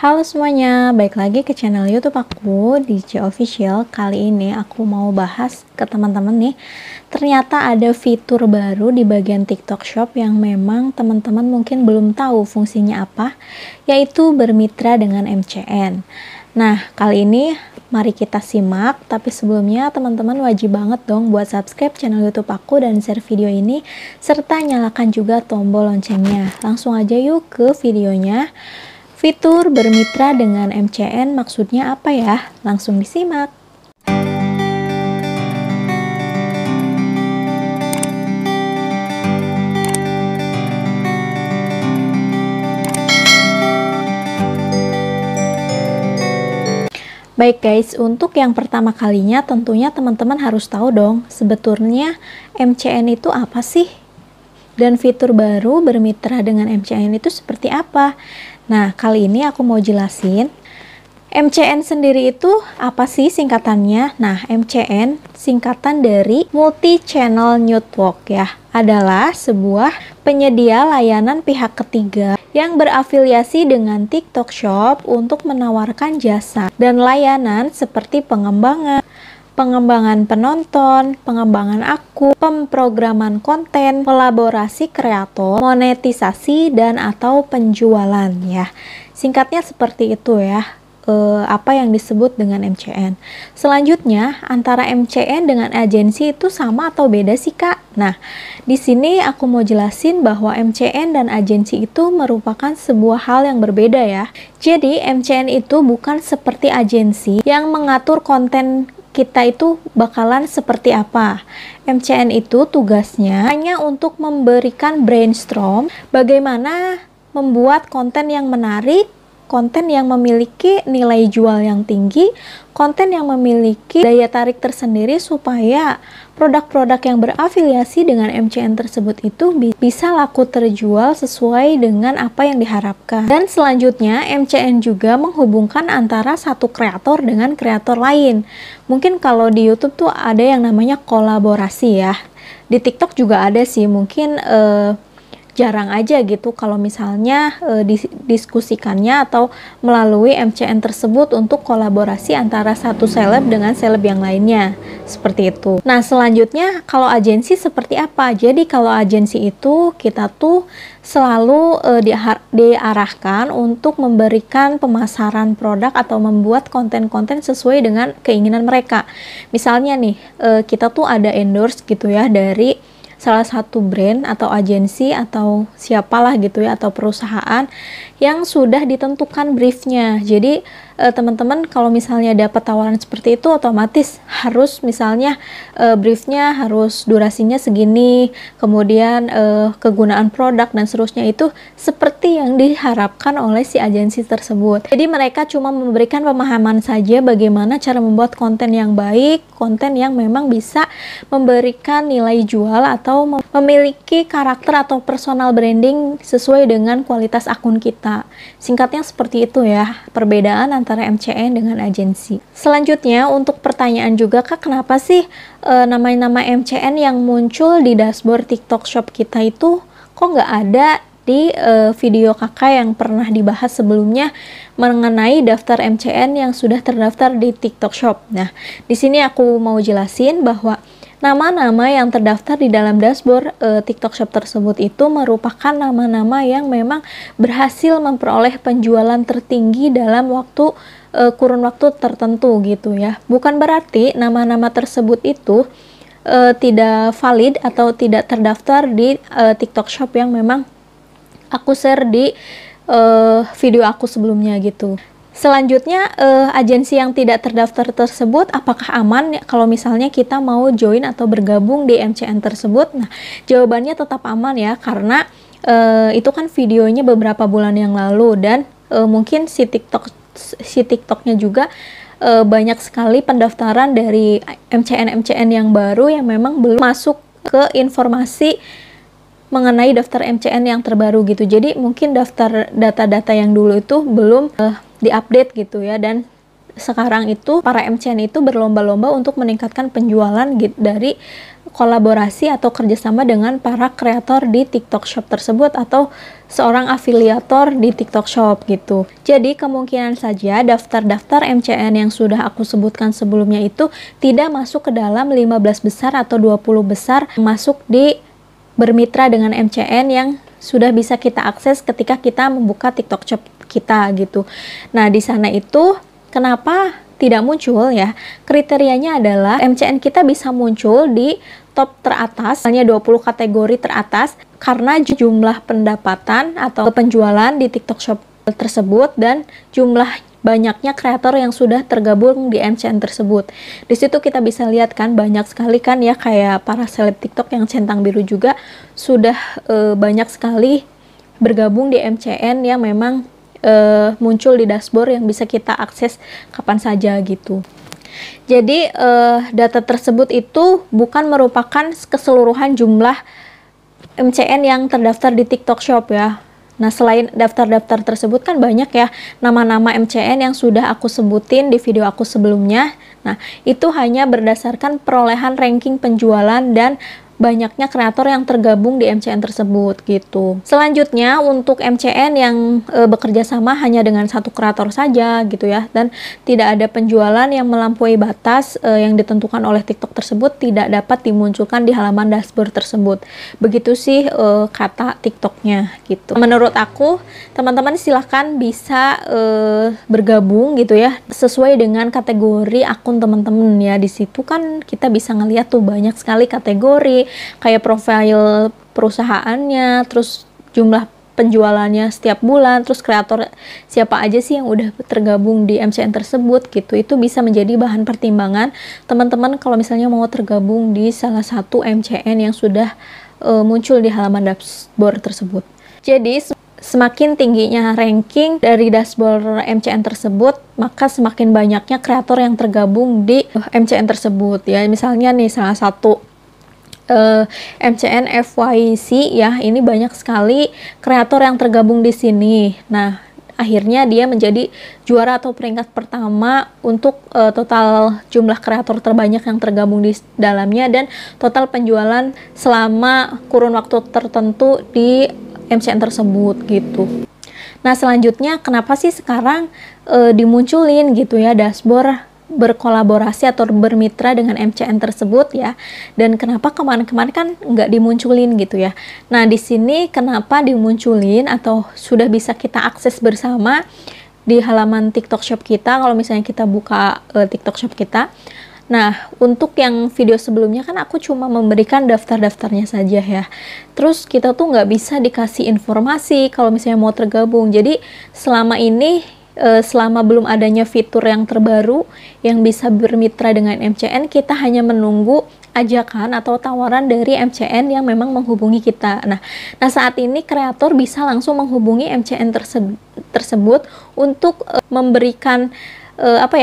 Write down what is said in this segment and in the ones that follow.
Halo semuanya, balik lagi ke channel YouTube aku di DJ Official. Kali ini aku mau bahas ke teman-teman nih. Ternyata ada fitur baru di bagian TikTok Shop yang memang teman-teman mungkin belum tahu fungsinya apa, yaitu bermitra dengan MCN. Nah, kali ini mari kita simak, tapi sebelumnya teman-teman wajib banget dong buat subscribe channel YouTube aku dan share video ini, serta nyalakan juga tombol loncengnya. Langsung aja yuk ke videonya. Fitur bermitra dengan MCN maksudnya apa ya? Langsung disimak. Baik guys, untuk yang pertama kalinya tentunya teman-teman harus tahu dong sebetulnya MCN itu apa sih? Dan fitur baru bermitra dengan MCN itu seperti apa? Nah, kali ini aku mau jelasin MCN sendiri itu apa sih singkatannya? Nah, MCN singkatan dari Multi Channel Network ya, adalah sebuah penyedia layanan pihak ketiga yang berafiliasi dengan TikTok Shop untuk menawarkan jasa dan layanan seperti pengembangan penonton, pengembangan akun, pemrograman konten, kolaborasi kreator, monetisasi, dan atau penjualan ya. Singkatnya seperti itu ya, apa yang disebut dengan MCN. Selanjutnya, antara MCN dengan agensi itu sama atau beda sih Kak? Nah, di sini aku mau jelasin bahwa MCN dan agensi itu merupakan sebuah hal yang berbeda ya. Jadi, MCN itu bukan seperti agensi yang mengatur konten kita itu bakalan seperti apa. MCN itu tugasnya hanya untuk memberikan brainstorm bagaimana membuat konten yang menarik, konten yang memiliki nilai jual yang tinggi, konten yang memiliki daya tarik tersendiri supaya produk-produk yang berafiliasi dengan MCN tersebut itu bisa laku terjual sesuai dengan apa yang diharapkan. Dan selanjutnya, MCN juga menghubungkan antara satu kreator dengan kreator lain. Mungkin kalau di YouTube tuh ada yang namanya kolaborasi ya. Di TikTok juga ada sih, mungkin jarang aja gitu kalau misalnya didiskusikannya atau melalui MCN tersebut untuk kolaborasi antara satu seleb dengan seleb yang lainnya, seperti itu. Nah, selanjutnya kalau agensi seperti apa? Jadi kalau agensi itu kita tuh selalu diarahkan untuk memberikan pemasaran produk atau membuat konten-konten sesuai dengan keinginan mereka. Misalnya nih, kita tuh ada endorse gitu ya dari salah satu brand atau agensi atau siapalah gitu ya, atau perusahaan yang sudah ditentukan briefnya. Jadi teman-teman kalau misalnya dapat tawaran seperti itu otomatis harus misalnya briefnya harus durasinya segini, kemudian kegunaan produk dan seterusnya itu seperti yang diharapkan oleh si agensi tersebut. Jadi mereka cuma memberikan pemahaman saja bagaimana cara membuat konten yang baik, konten yang memang bisa memberikan nilai jual atau memiliki karakter atau personal branding sesuai dengan kualitas akun kita. Singkatnya seperti itu ya, perbedaan antara MCN dengan agensi. Selanjutnya, untuk pertanyaan juga Kak, kenapa sih nama-nama MCN yang muncul di dashboard TikTok Shop kita itu kok nggak ada di video kakak yang pernah dibahas sebelumnya mengenai daftar MCN yang sudah terdaftar di TikTok Shop. Nah, di sini aku mau jelasin bahwa nama-nama yang terdaftar di dalam dashboard TikTok Shop tersebut itu merupakan nama-nama yang memang berhasil memperoleh penjualan tertinggi dalam kurun waktu tertentu gitu ya. Bukan berarti nama-nama tersebut itu tidak valid atau tidak terdaftar di TikTok Shop yang memang aku share di video aku sebelumnya gitu. Selanjutnya, agensi yang tidak terdaftar tersebut apakah aman kalau misalnya kita mau join atau bergabung di MCN tersebut? Nah, jawabannya tetap aman ya, karena itu kan videonya beberapa bulan yang lalu dan mungkin si TikToknya juga banyak sekali pendaftaran dari MCN yang baru yang memang belum masuk ke informasi mengenai daftar MCN yang terbaru gitu. Jadi mungkin daftar data-data yang dulu itu belum diupdate gitu ya, dan sekarang itu para MCN itu berlomba-lomba untuk meningkatkan penjualan gitu dari kolaborasi atau kerjasama dengan para kreator di TikTok Shop tersebut atau seorang afiliator di TikTok Shop gitu. Jadi kemungkinan saja daftar-daftar MCN yang sudah aku sebutkan sebelumnya itu tidak masuk ke dalam 15 besar atau 20 besar masuk di bermitra dengan MCN yang sudah bisa kita akses ketika kita membuka TikTok Shop kita gitu. Nah, di sana itu kenapa tidak muncul ya? Kriterianya adalah MCN kita bisa muncul di top teratas, hanya 20 kategori teratas karena jumlah pendapatan atau penjualan di TikTok Shop tersebut dan jumlah banyaknya kreator yang sudah tergabung di MCN tersebut. Di situ kita bisa lihat kan banyak sekali kan ya, kayak para seleb TikTok yang centang biru juga sudah banyak sekali bergabung di MCN yang memang muncul di dashboard yang bisa kita akses kapan saja gitu. Jadi data tersebut itu bukan merupakan keseluruhan jumlah MCN yang terdaftar di TikTok Shop ya. Nah, selain daftar-daftar tersebut kan banyak ya nama-nama MCN yang sudah aku sebutin di video aku sebelumnya. Nah, itu hanya berdasarkan perolehan ranking penjualan dan banyaknya kreator yang tergabung di MCN tersebut gitu. Selanjutnya untuk MCN yang bekerja sama hanya dengan satu kreator saja gitu ya, dan tidak ada penjualan yang melampaui batas yang ditentukan oleh TikTok tersebut tidak dapat dimunculkan di halaman dashboard tersebut. Begitu sih kata TikToknya gitu. Menurut aku teman-teman silahkan bisa bergabung gitu ya sesuai dengan kategori akun teman-teman ya. Di situ kan kita bisa ngeliat tuh banyak sekali kategori kayak profil perusahaannya, terus jumlah penjualannya setiap bulan, terus kreator siapa aja sih yang udah tergabung di MCN tersebut gitu. Itu bisa menjadi bahan pertimbangan teman-teman kalau misalnya mau tergabung di salah satu MCN yang sudah muncul di halaman dashboard tersebut. Jadi semakin tingginya ranking dari dashboard MCN tersebut, maka semakin banyaknya kreator yang tergabung di MCN tersebut ya. Misalnya nih salah satu MCN FYC ya, ini banyak sekali kreator yang tergabung di sini. Nah, akhirnya dia menjadi juara atau peringkat pertama untuk total jumlah kreator terbanyak yang tergabung di dalamnya dan total penjualan selama kurun waktu tertentu di MCN tersebut gitu. Nah, selanjutnya kenapa sih sekarang dimunculin gitu ya dashboard berkolaborasi atau bermitra dengan MCN tersebut ya, dan kenapa kemarin-kemarin kan nggak dimunculin gitu ya. Nah, di sini kenapa dimunculin atau sudah bisa kita akses bersama di halaman TikTok Shop kita kalau misalnya kita buka TikTok Shop kita. Nah, untuk yang video sebelumnya kan aku cuma memberikan daftar-daftarnya saja ya. Terus kita tuh nggak bisa dikasih informasi kalau misalnya mau tergabung. Jadi selama ini selama belum adanya fitur yang terbaru yang bisa bermitra dengan MCN, kita hanya menunggu ajakan atau tawaran dari MCN yang memang menghubungi kita. Nah saat ini kreator bisa langsung menghubungi MCN tersebut untuk memberikan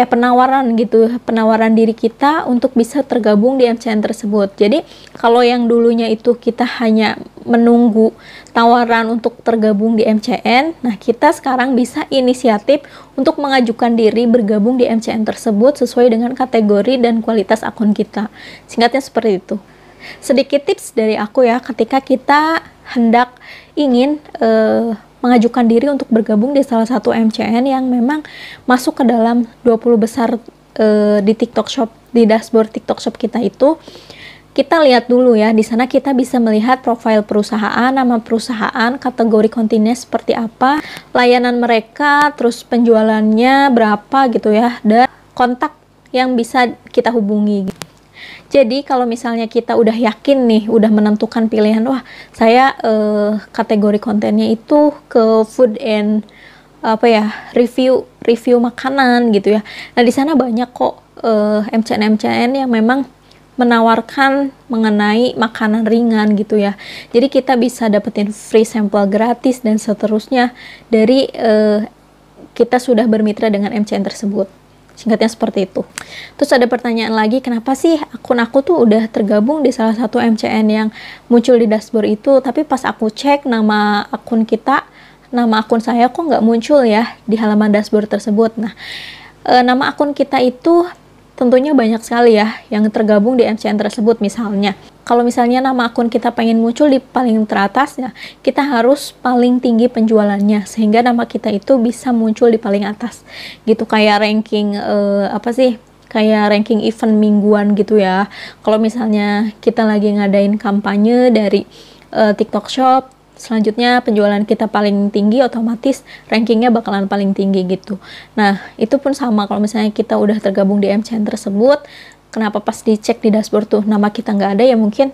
penawaran gitu, penawaran diri kita untuk bisa tergabung di MCN tersebut. Jadi kalau yang dulunya itu kita hanya menunggu tawaran untuk tergabung di MCN, nah kita sekarang bisa inisiatif untuk mengajukan diri bergabung di MCN tersebut sesuai dengan kategori dan kualitas akun kita. Singkatnya seperti itu. Sedikit tips dari aku ya, ketika kita hendak ingin mengajukan diri untuk bergabung di salah satu MCN yang memang masuk ke dalam 20 besar di TikTok Shop, di dashboard TikTok Shop kita itu, kita lihat dulu ya, di sana kita bisa melihat profil perusahaan, nama perusahaan, kategori kontennya seperti apa, layanan mereka, terus penjualannya berapa gitu ya, dan kontak yang bisa kita hubungi. Jadi kalau misalnya kita udah yakin nih, udah menentukan pilihan, wah saya kategori kontennya itu ke food and review makanan gitu ya. Nah di sana banyak kok MCN yang memang menawarkan mengenai makanan ringan gitu ya. Jadi kita bisa dapetin free sampel gratis dan seterusnya dari kita sudah bermitra dengan MCN tersebut. Singkatnya seperti itu. Terus ada pertanyaan lagi, kenapa sih akun aku tuh udah tergabung di salah satu MCN yang muncul di dashboard itu, tapi pas aku cek nama akun kita, nama akun saya kok nggak muncul ya di halaman dashboard tersebut. Nah, nama akun kita itu tentunya banyak sekali ya yang tergabung di MCN tersebut. Misalnya, kalau misalnya nama akun kita pengen muncul di paling teratas ya, kita harus paling tinggi penjualannya sehingga nama kita itu bisa muncul di paling atas. Gitu, kayak ranking kayak ranking event mingguan gitu ya. Kalau misalnya kita lagi ngadain kampanye dari TikTok Shop, selanjutnya penjualan kita paling tinggi, otomatis rankingnya bakalan paling tinggi gitu. Nah, itu pun sama kalau misalnya kita udah tergabung di MCN tersebut, kenapa pas dicek di dashboard tuh nama kita nggak ada, ya mungkin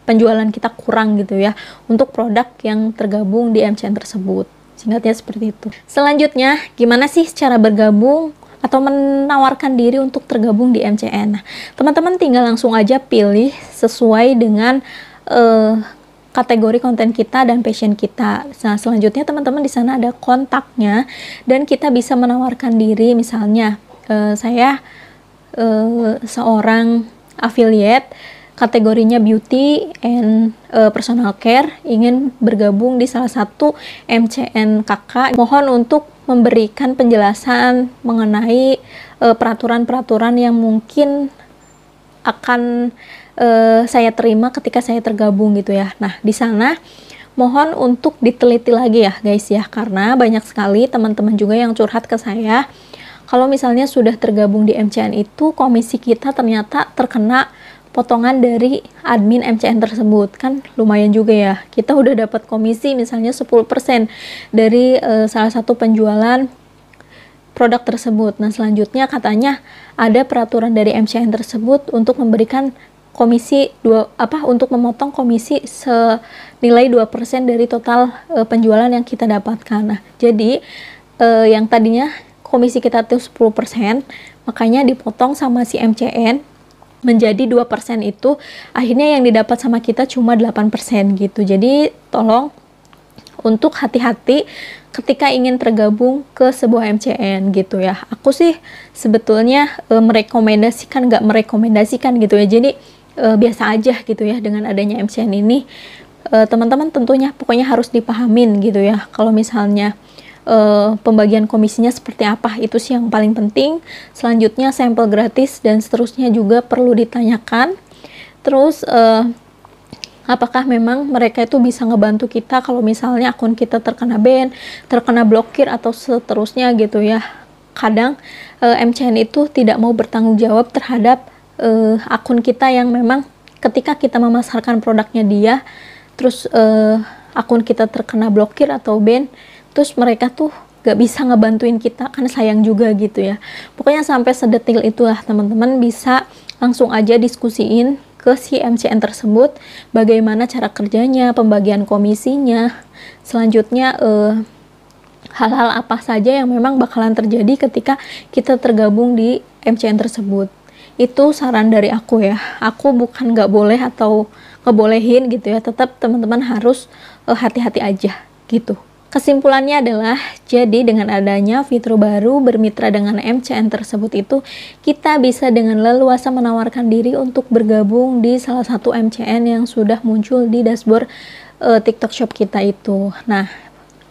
penjualan kita kurang gitu ya untuk produk yang tergabung di MCN tersebut. Singkatnya seperti itu. Selanjutnya, gimana sih cara bergabung atau menawarkan diri untuk tergabung di MCN? Nah, teman-teman tinggal langsung aja pilih sesuai dengan kategori konten kita dan passion kita. Nah, selanjutnya teman-teman di sana ada kontaknya dan kita bisa menawarkan diri. Misalnya saya seorang affiliate kategorinya beauty and personal care, ingin bergabung di salah satu MCN kakak. Mohon untuk memberikan penjelasan mengenai peraturan-peraturan yang mungkin akan saya terima ketika saya tergabung gitu ya. Nah, di sana mohon untuk diteliti lagi ya guys ya, karena banyak sekali teman-teman juga yang curhat ke saya kalau misalnya sudah tergabung di MCN itu komisi kita ternyata terkena potongan dari admin MCN tersebut. Kan lumayan juga ya, kita udah dapat komisi misalnya 10% dari salah satu penjualan produk tersebut. Nah, selanjutnya katanya ada peraturan dari MCN tersebut untuk memberikan komisi untuk memotong komisi senilai 2% dari total penjualan yang kita dapatkan. Nah, jadi yang tadinya komisi kita tuh 10%, makanya dipotong sama si MCN menjadi 2%, itu akhirnya yang didapat sama kita cuma 8% gitu. Jadi tolong untuk hati-hati ketika ingin tergabung ke sebuah MCN gitu ya. Aku sih sebetulnya nggak merekomendasikan gitu ya. Jadi biasa aja gitu ya dengan adanya MCN ini. Teman-teman tentunya pokoknya harus dipahamin gitu ya. Kalau misalnya pembagian komisinya seperti apa, itu sih yang paling penting. Selanjutnya sampel gratis dan seterusnya juga perlu ditanyakan. Terus apakah memang mereka itu bisa ngebantu kita kalau misalnya akun kita terkena ban, terkena blokir atau seterusnya gitu ya. Kadang MCN itu tidak mau bertanggung jawab terhadap akun kita yang memang ketika kita memasarkan produknya dia, terus akun kita terkena blokir atau ban, terus mereka tuh gak bisa ngebantuin kita, kan sayang juga gitu ya. Pokoknya sampai sedetil itulah teman-teman, bisa langsung aja diskusiin ke si MCN tersebut bagaimana cara kerjanya, pembagian komisinya, selanjutnya hal-hal apa saja yang memang bakalan terjadi ketika kita tergabung di MCN tersebut. Itu saran dari aku ya. Aku bukan nggak boleh atau ngebolehin gitu ya, tetap teman-teman harus hati-hati aja gitu. Kesimpulannya adalah, jadi dengan adanya fitur baru bermitra dengan MCN tersebut itu, kita bisa dengan leluasa menawarkan diri untuk bergabung di salah satu MCN yang sudah muncul di dashboard TikTok Shop kita itu. Nah,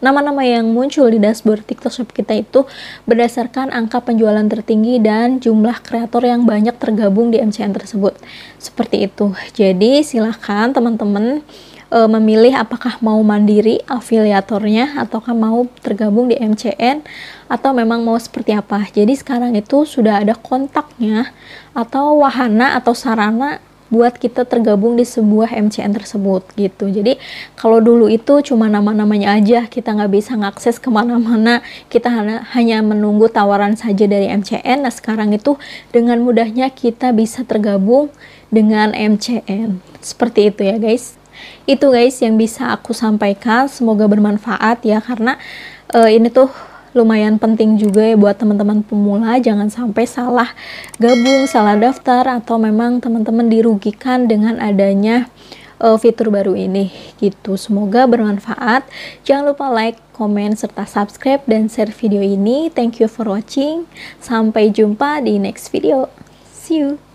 nama-nama yang muncul di dashboard TikTok Shop kita itu berdasarkan angka penjualan tertinggi dan jumlah kreator yang banyak tergabung di MCN tersebut. Seperti itu. Jadi silahkan teman-teman memilih apakah mau mandiri afiliatornya ataukah mau tergabung di MCN atau memang mau seperti apa. Jadi sekarang itu sudah ada kontaknya atau wahana atau sarana buat kita tergabung di sebuah MCN tersebut gitu. Jadi kalau dulu itu cuma nama-namanya aja, kita nggak bisa ngakses kemana-mana, kita hanya menunggu tawaran saja dari MCN. Nah sekarang itu dengan mudahnya kita bisa tergabung dengan MCN. Seperti itu ya guys. Itu guys yang bisa aku sampaikan, semoga bermanfaat ya, karena ini tuh lumayan penting juga ya buat teman-teman pemula. Jangan sampai salah gabung, salah daftar, atau memang teman-teman dirugikan dengan adanya fitur baru ini gitu. Semoga bermanfaat. Jangan lupa like, komen, serta subscribe dan share video ini. Thank you for watching. Sampai jumpa di next video. See you.